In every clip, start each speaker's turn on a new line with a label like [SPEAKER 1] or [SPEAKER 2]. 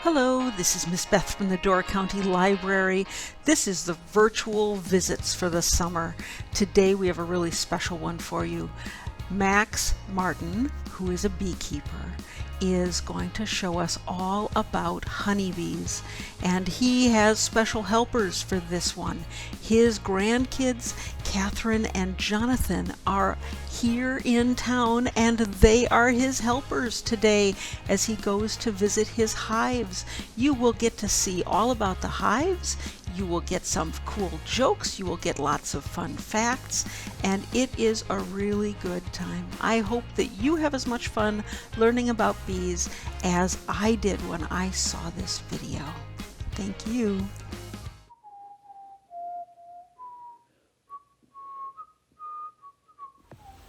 [SPEAKER 1] Hello, this is Miss Beth from the Door County Library. This is the virtual visits for the summer. Today we have a really special one for you. Max Martin, who is a beekeeper, is going to show us all about honeybees, and he has special helpers for this one. His grandkids, Catherine and Jonathan, are here in town, and they are his helpers today as he goes to visit his hives. You will get to see all about the hives. You will get some cool jokes, you will get lots of fun facts, and it is a really good time. I hope that you have as much fun learning about bees as I did when I saw this video. Thank you.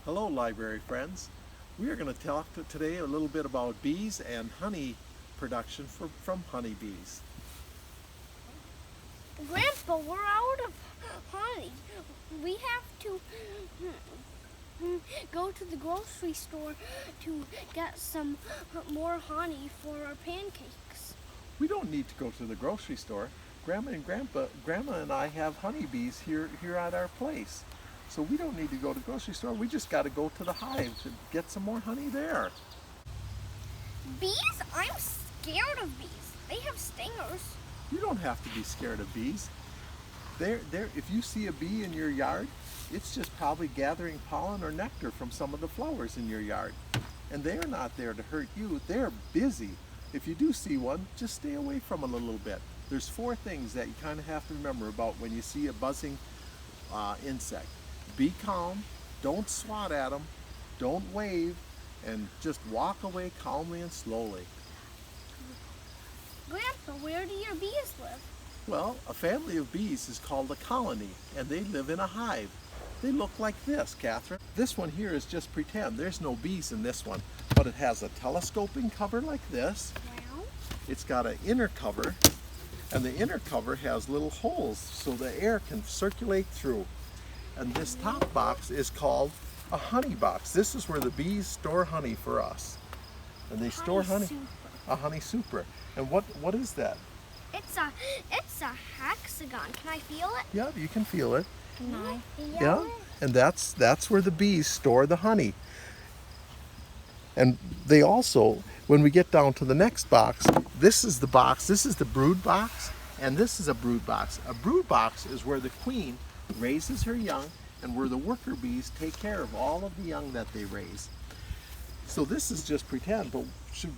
[SPEAKER 2] Hello, library friends. We are going to talk today a little bit about bees and honey production from honeybees.
[SPEAKER 3] Grandpa, we're out of honey. We have to go to the grocery store to get some more honey for our pancakes.
[SPEAKER 2] We don't need to go to the grocery store. Grandma and I have honeybees here at our place. So we don't need to go to the grocery store. We just got to go to the hive to get some more honey there.
[SPEAKER 3] Bees? I'm scared of bees. They have stingers.
[SPEAKER 2] You don't have to be scared of bees. If you see a bee in your yard, it's just probably gathering pollen or nectar from some of the flowers in your yard. And they're not there to hurt you. They're busy. If you do see one, just stay away from them a little bit. There's 4 things that you kind of have to remember about when you see a buzzing insect. Be calm, don't swat at them, don't wave, and just walk away calmly and slowly.
[SPEAKER 3] Grandpa, where do your bees live?
[SPEAKER 2] Well, a family of bees is called a colony, and they live in a hive. They look like this, Catherine. This one here is just pretend. There's no bees in this one, but it has a telescoping cover like this.
[SPEAKER 3] Wow.
[SPEAKER 2] It's got an inner cover, and the inner cover has little holes so the air can circulate through. And this top box is called a honey box. This is where the bees store honey for us. And they store honey. A honey super. And what is that?
[SPEAKER 3] It's a hexagon. Can I feel it?
[SPEAKER 2] Yeah, you can feel it.
[SPEAKER 3] Can I feel
[SPEAKER 2] Yeah,
[SPEAKER 3] it?
[SPEAKER 2] and that's where the bees store the honey. And they also, when we get down to the next box, this is the box, this is the brood box, and this is a brood box. A brood box is where the queen raises her young and where the worker bees take care of all of the young that they raise. So this is just pretend, but should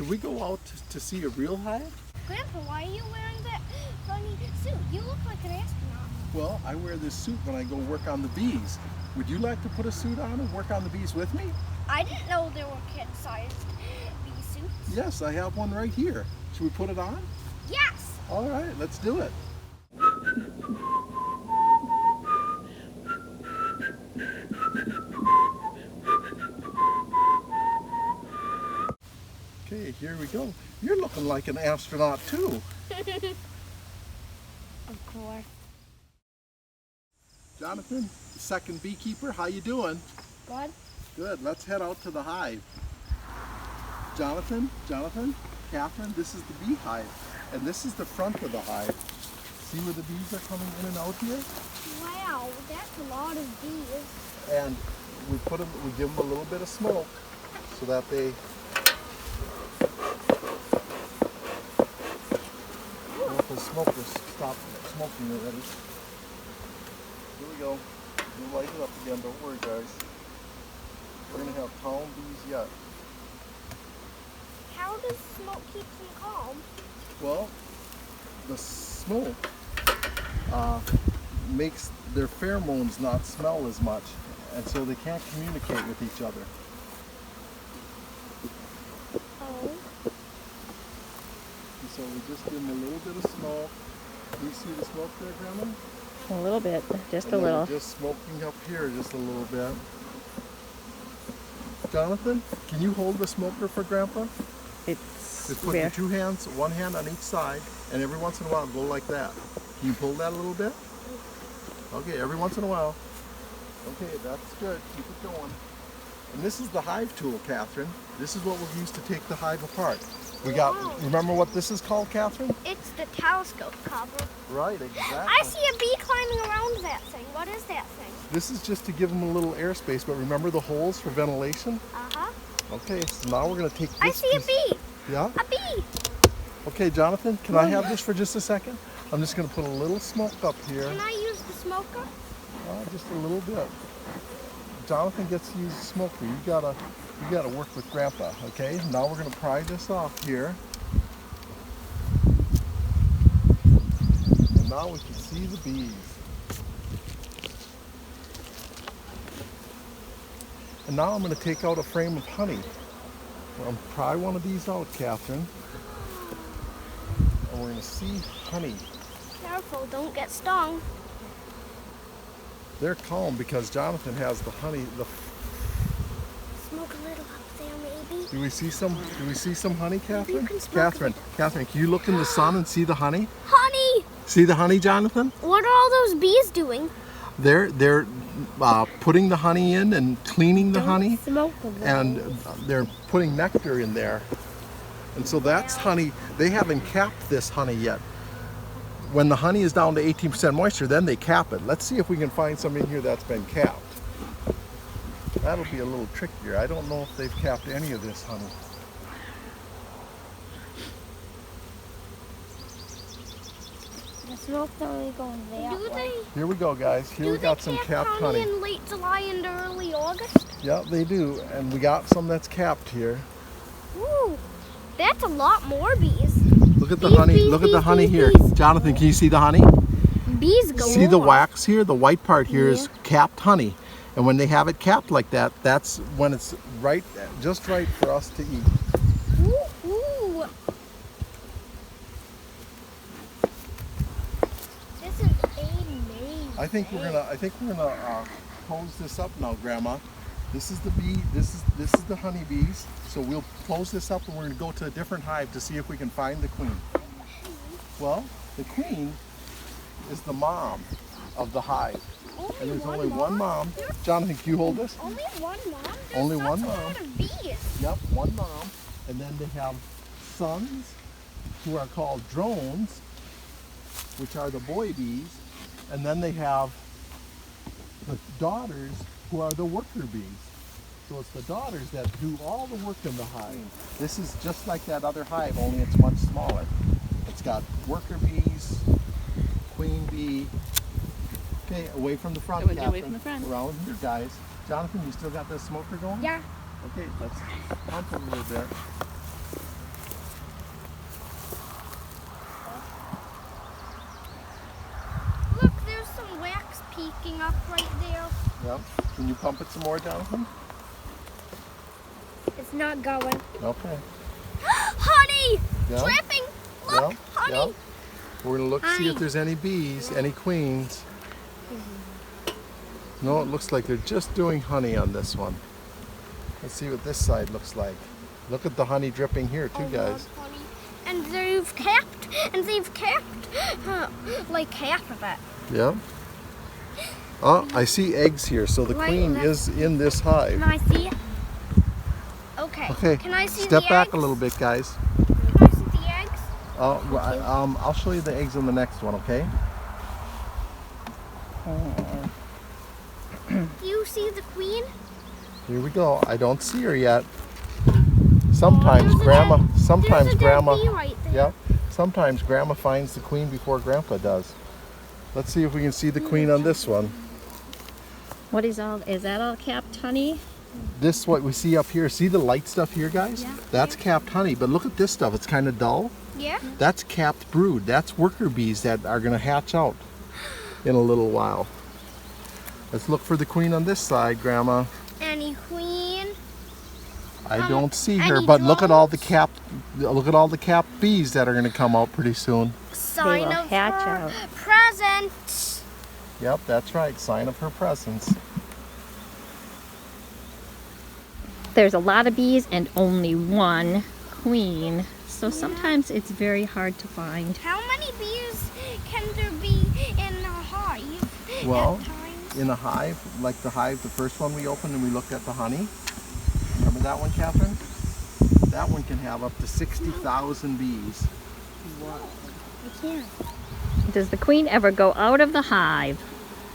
[SPEAKER 2] we go out to see a real hive?
[SPEAKER 3] Grandpa, why are you wearing that funny suit? You look like an astronaut.
[SPEAKER 2] Well, I wear this suit when I go work on the bees. Would you like to put a suit on and work on the bees with me?
[SPEAKER 3] I didn't know there were kid-sized bee suits.
[SPEAKER 2] Yes, I have one right here. Should we put it on?
[SPEAKER 3] Yes!
[SPEAKER 2] All right, let's do it. Okay, here we go. You're looking like an astronaut too.
[SPEAKER 3] Of course.
[SPEAKER 2] Jonathan, second beekeeper, how you doing?
[SPEAKER 3] Good?
[SPEAKER 2] Good, let's head out to the hive. Jonathan, Catherine, this is the beehive, and this is the front of the hive. See where the bees are coming in and out here?
[SPEAKER 3] Wow, that's a lot of bees.
[SPEAKER 2] And we give them a little bit of smoke so that they the smokers stop smoking already. Here we go. We'll light it up again, don't worry guys. We're going to have calm bees yet.
[SPEAKER 3] How does smoke keep them calm?
[SPEAKER 2] Well, the smoke makes their pheromones not smell as much, and so they can't communicate with each other.
[SPEAKER 3] Oh.
[SPEAKER 2] And so we just give them a little bit of smoke. Do you see the smoke there, Grandma?
[SPEAKER 4] A little bit, just
[SPEAKER 2] And
[SPEAKER 4] a
[SPEAKER 2] then
[SPEAKER 4] little.
[SPEAKER 2] just smoking up here just a little bit. Jonathan, can you hold the smoker for Grandpa?
[SPEAKER 4] It's
[SPEAKER 2] Just put your 2 hands, 1 hand on each side, and every once in a while go like that. Can you pull that a little bit? Okay, every once in a while. Okay, that's good. Keep it going. And this is the hive tool, Catherine. This is what we'll use to take the hive apart. We got, remember what this is called, Catherine?
[SPEAKER 3] It's the telescope cover.
[SPEAKER 2] Right, exactly.
[SPEAKER 3] I see a bee climbing around that thing. What is that thing?
[SPEAKER 2] This is just to give them a little airspace, but remember the holes for ventilation?
[SPEAKER 3] Uh-huh.
[SPEAKER 2] Okay, so now we're going to take this
[SPEAKER 3] I see a
[SPEAKER 2] piece-
[SPEAKER 3] bee.
[SPEAKER 2] Yeah?
[SPEAKER 3] A bee.
[SPEAKER 2] Okay, Jonathan, can I have this for just a second? I'm just going to put a little smoke up here.
[SPEAKER 3] Can I use the smoker?
[SPEAKER 2] Just a little bit. Jonathan gets to use the smoker. You gotta work with Grandpa, okay? Now we're going to pry this off here. And now we can see the bees. And now I'm going to take out a frame of honey. I'm going to pry one of these out, Catherine. And we're going to see honey.
[SPEAKER 3] Careful, don't get stung.
[SPEAKER 2] They're calm because Jonathan has the honey.
[SPEAKER 3] Smoke a little up there, maybe.
[SPEAKER 2] Do we see some? Do we see some honey, Catherine?
[SPEAKER 3] can smoke it.
[SPEAKER 2] Catherine, can you look in the sun and see the honey?
[SPEAKER 3] Honey!
[SPEAKER 2] See the honey, Jonathan?
[SPEAKER 3] What are all those bees doing?
[SPEAKER 2] They're putting the honey in and cleaning the honey,
[SPEAKER 3] Smoke
[SPEAKER 2] and they're putting nectar in there. And so that's honey. They haven't capped this honey yet. When the honey is down to 18% moisture, then they cap it. Let's see if we can find some in here that's been capped. That'll be a little trickier. I don't know if they've capped any of this honey.
[SPEAKER 3] The smoke's only going that way.
[SPEAKER 2] Here we go, guys. Here we got some capped honey.
[SPEAKER 3] in late July and early August?
[SPEAKER 2] Yeah, they do. And we got some that's capped here.
[SPEAKER 3] Ooh, that's a lot more bees.
[SPEAKER 2] Look at the
[SPEAKER 3] Bees,
[SPEAKER 2] honey.
[SPEAKER 3] bees,
[SPEAKER 2] Look at the
[SPEAKER 3] bees,
[SPEAKER 2] honey
[SPEAKER 3] bees,
[SPEAKER 2] here.
[SPEAKER 3] bees.
[SPEAKER 2] Jonathan, can you see the honey?
[SPEAKER 3] Bees go
[SPEAKER 2] See the
[SPEAKER 3] on.
[SPEAKER 2] wax here? The white part here is capped honey. And when they have it capped like that, that's when it's right, just right for us to eat.
[SPEAKER 3] Ooh, ooh. This is amazing.
[SPEAKER 2] I think we're gonna close this up now, Grandma. This is the bee. This is the honey bees. So we'll close this up, and we're gonna go to a different hive to see if we can find the queen. Well, the queen is the mom of the hive, and there's only one mom. Jonathan, can you hold this?
[SPEAKER 3] Only one mom? There's
[SPEAKER 2] Only
[SPEAKER 3] such
[SPEAKER 2] one
[SPEAKER 3] a
[SPEAKER 2] mom.
[SPEAKER 3] lot of bees.
[SPEAKER 2] Yep, one mom, and then they have sons who are called drones, which are the boy bees, and then they have the daughters who are the worker bees. So it's the daughters that do all the work in the hive. This is just like that other hive, only it's much smaller. It's got worker bees, queen bee. Okay, away from the front,
[SPEAKER 4] Away
[SPEAKER 2] Catherine.
[SPEAKER 4] from the front.
[SPEAKER 2] Around here, guys. Jonathan, you still got the smoker going?
[SPEAKER 3] Yeah.
[SPEAKER 2] Okay, let's pump it a little bit.
[SPEAKER 3] Look, there's some wax peeking up right there.
[SPEAKER 2] Yep. Can you pump it some more, Jonathan?
[SPEAKER 3] It's not going.
[SPEAKER 2] Okay.
[SPEAKER 3] Honey!
[SPEAKER 2] Yeah.
[SPEAKER 3] Dripping! Look,
[SPEAKER 2] Yep.
[SPEAKER 3] honey!
[SPEAKER 2] Yep. We're gonna look, see if
[SPEAKER 3] Honey.
[SPEAKER 2] there's any bees, any queens. No, it looks like they're just doing honey on this one. Let's see what this side looks like. Look at the honey dripping here too, guys.
[SPEAKER 3] Honey. And they've capped, like half of it.
[SPEAKER 2] Yeah. Oh, I see eggs here, so the
[SPEAKER 3] Right,
[SPEAKER 2] queen
[SPEAKER 3] that's-
[SPEAKER 2] is in this hive.
[SPEAKER 3] Can I see it? Okay.
[SPEAKER 2] Okay,
[SPEAKER 3] Can I see
[SPEAKER 2] step
[SPEAKER 3] the
[SPEAKER 2] back
[SPEAKER 3] eggs?
[SPEAKER 2] a little bit, guys.
[SPEAKER 3] Can I see the eggs?
[SPEAKER 2] I'll show you the eggs on the next one, okay?
[SPEAKER 3] Do you see the queen?
[SPEAKER 2] Here we go. I don't see her yet. Sometimes
[SPEAKER 3] There's a
[SPEAKER 2] grandma,
[SPEAKER 3] dead-
[SPEAKER 2] sometimes
[SPEAKER 3] there's a dead
[SPEAKER 2] grandma,
[SPEAKER 3] bee right there.
[SPEAKER 2] yeah, sometimes grandma finds the queen before grandpa does. Let's see if we can see the queen on this one.
[SPEAKER 4] What is that all capped honey?
[SPEAKER 2] This, what we see up here, see the light stuff here, guys?
[SPEAKER 4] Yeah.
[SPEAKER 2] That's capped honey, but look at this stuff. It's kind of dull.
[SPEAKER 3] Yeah.
[SPEAKER 2] That's capped brood. That's worker bees that are going to hatch out in a little while. Let's look for the queen on this side, Grandma.
[SPEAKER 3] Any queen?
[SPEAKER 2] I don't see her,
[SPEAKER 3] any
[SPEAKER 2] but look at all the capped bees that are going to come out pretty soon.
[SPEAKER 3] Sign
[SPEAKER 4] will
[SPEAKER 3] of
[SPEAKER 4] hatch
[SPEAKER 3] her
[SPEAKER 4] out.
[SPEAKER 3] present.
[SPEAKER 2] Yep, that's right. Sign of her presence.
[SPEAKER 4] There's a lot of bees and only one queen. So sometimes it's very hard to find.
[SPEAKER 3] How many bees can there be in a hive
[SPEAKER 2] Well,
[SPEAKER 3] at times?
[SPEAKER 2] in a hive, like the hive, the first one we opened and we looked at the honey. Remember that one, Catherine? That one can have up to 60,000 bees.
[SPEAKER 3] I can't.
[SPEAKER 4] Does the queen ever go out of the hive?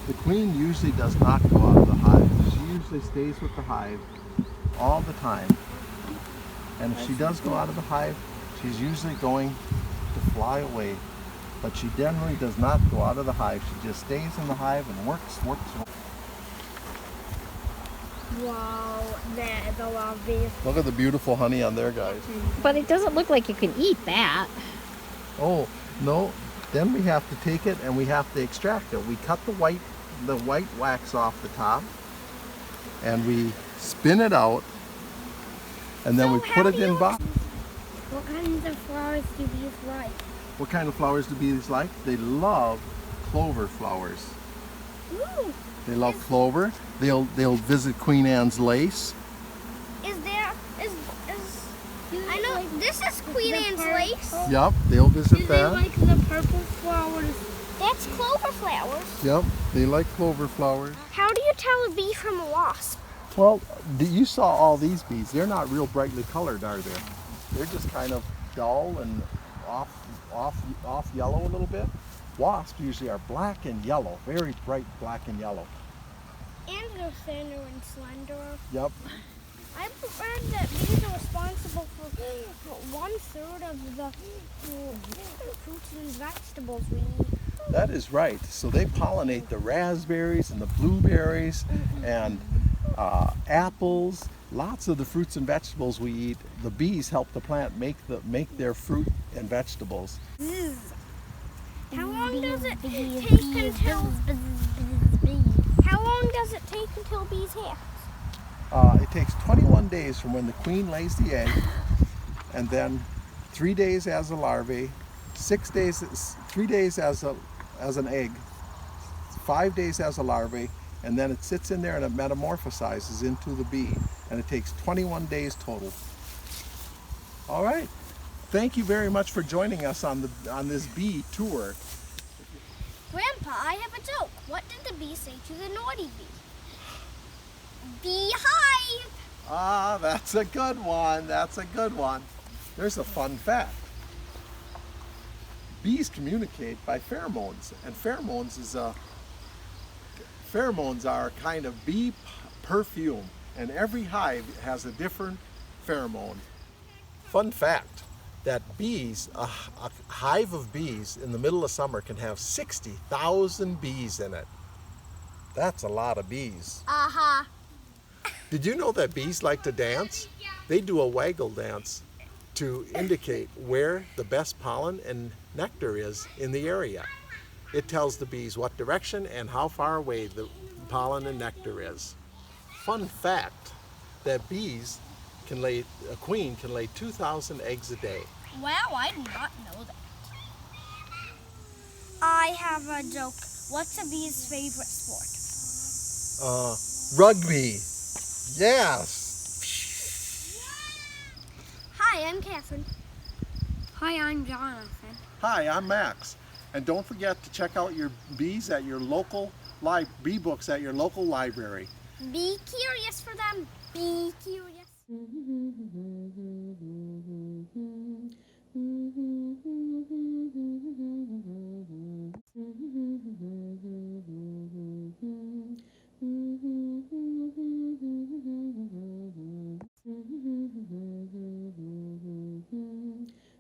[SPEAKER 2] The queen usually does not go out of the hive. She usually stays with the hive all the time. And if she does go out of the hive, she's usually going to fly away. But she generally does not go out of the hive. She just stays in the hive and works.
[SPEAKER 3] Wow, there's a lot of bees.
[SPEAKER 2] Look at the beautiful honey on there, guys.
[SPEAKER 4] But it doesn't look like you can eat that.
[SPEAKER 2] Oh, no. Then we have to take it and we have to extract it. We cut the white wax off the top and we spin it out and then we put it in box.
[SPEAKER 3] What kinds of flowers do bees like?
[SPEAKER 2] What kind of flowers do bees like? They love clover flowers.
[SPEAKER 3] Ooh,
[SPEAKER 2] They love clover. They'll visit Queen Anne's lace.
[SPEAKER 3] I know this is Queen Anne's lace.
[SPEAKER 2] Yep, they'll visit
[SPEAKER 3] Do they
[SPEAKER 2] that.
[SPEAKER 3] like the purple flowers? That's clover flowers.
[SPEAKER 2] Yep, they like clover flowers.
[SPEAKER 3] How do you tell a bee from a wasp?
[SPEAKER 2] Well, you saw all these bees. They're not real brightly colored, are they? They're just kind of dull and off yellow a little bit. Wasps usually are black and yellow, very bright black and yellow.
[SPEAKER 3] And they're thinner and slender.
[SPEAKER 2] Yep.
[SPEAKER 3] I've read that bees are responsible for 1/3 of the fruits and vegetables we eat.
[SPEAKER 2] That is right. So they pollinate the raspberries and the blueberries and apples. Lots of the fruits and vegetables we eat, the bees help the plant make their fruit and vegetables.
[SPEAKER 3] How long does it take until? How long does it take until bees hatch?
[SPEAKER 2] It takes 21 days from when the queen lays the egg, and then 3 days as a larvae, 6 days, 3 days as an egg, 5 days as a larvae, and then it sits in there and it metamorphosizes into the bee, and it takes 21 days total. All right. Thank you very much for joining us on this bee tour.
[SPEAKER 3] Grandpa, I have a joke. What did the bee say to the naughty bee? Beehive!
[SPEAKER 2] Ah, that's a good one. That's a good one. There's a fun fact. Bees communicate by pheromones, and pheromones are a kind of bee perfume, and every hive has a different pheromone. Fun fact, that bees, a hive of bees in the middle of summer can have 60,000 bees in it. That's a lot of bees.
[SPEAKER 3] Uh-huh.
[SPEAKER 2] Did you know that bees like to dance? They do a waggle dance to indicate where the best pollen and nectar is in the area. It tells the bees what direction and how far away the pollen and nectar is. Fun fact, that a queen can lay 2,000 eggs a day.
[SPEAKER 3] Wow, I did not know that. I have a joke. What's a bee's favorite sport?
[SPEAKER 2] Rugby. Yes.
[SPEAKER 3] Hi, I'm Catherine. Hi, I'm Jonathan.
[SPEAKER 2] Hi, I'm Max. And don't forget to check out your bees at your local bee books at your local library.
[SPEAKER 3] Be curious for them. Be curious.